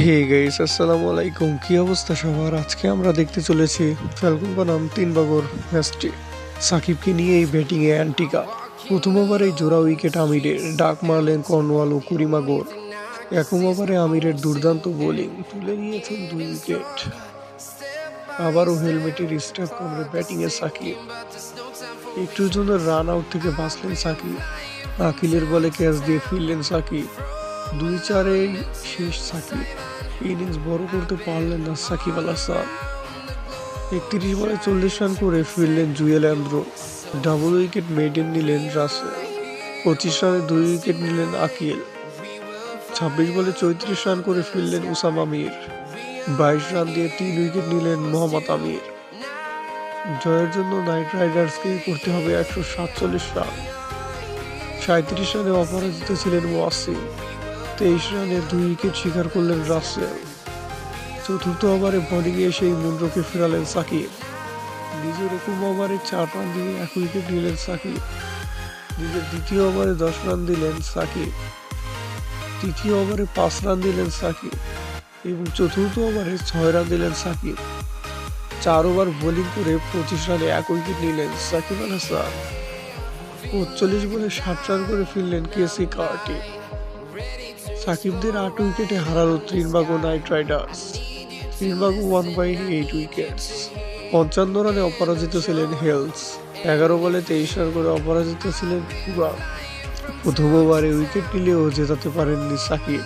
Hey guys, আসসালামু আলাইকুম। কি অবস্থা সবার? আজকে আমরা দেখতে চলেছি ফ্যালকন বনাম 3 বাগর ম্যাচটি। সাকিবকে নিয়ে এই ব্যাটিংয়ে অ্যান্টিকা। প্রথম ওভারেই জোড়া উইকেট আমিরের, ডাক মারলেন কর্নওয়াল ও কুরিমাগর। একম ওভারে আমিরের দুর্দান্ত বোলিং, তুলে নিয়েছেন 2 উইকেট। আবারও হেলমেটের স্টেপ কামড়ে ব্যাটিংয়ে সাকিব। একটুর জন্য রান আউট থেকে বাঁচলেন সাকিব। আকিলের বলে ক্যাচ দিয়ে ফিরলেন সাকিব। 2-4-এ শেষ সাকিব। ইনিংস বড় করতে পারলেন না সাকিব আল হাসান। 31 বলে 40 রান করে ফিরলেন জুয়েল অ্যান্দ্রো। ডাবল উইকেট মেইডেন নিলেন রাসেল। 25 রানে 2 উইকেট নিলেন আকিল। 26 বলে 34 রান করে ফিরলেন উসামা মির। 22 রান দিয়ে 3 উইকেট নিলেন মোহাম্মদ আমির। জয়ের জন্য নাইট রাইডার্সকে করতে হবে 147 রান। 37 রানে অপরাজিত ছিলেন ওয়াসিম। 23 রানে 2 উইকেট শিকার করলেন রাসেল। চতুর্থ ওভারে বোলিংয়ে এসেই মুন্ড্রোকে ফেরালেন সাকিব। নিজের প্রথম ওভারে 4 রান দিয়ে 1 উইকেট নিলেন সাকিব। নিজের দ্বিতীয় ওভারে 10 রান দিলেন সাকিব। তৃতীয় ওভারে 5 রান দিলেন সাকিব এবং চতুর্থ ওভারে 6 রান দিলেন সাকিব। 4 ওভার বোলিং করে 25 রানে 1 উইকেট নিলেন সাকিব আল হাসান। 39 বলে 60 রান করে ফিরলেন কেসি কার্টি। সাকিবদের 8 উইকেটে হারালো Trinbago night Riders. Trinbago 1/8 wickets. 55 রানে অপরাজিত ছিলেন হেলস। 11 বলে 23 রান করে অপরাজিত ছিলেন কুবা। প্রথম ওভারে উইকেট নিলেও জেতাতে পারেননি সাকিব।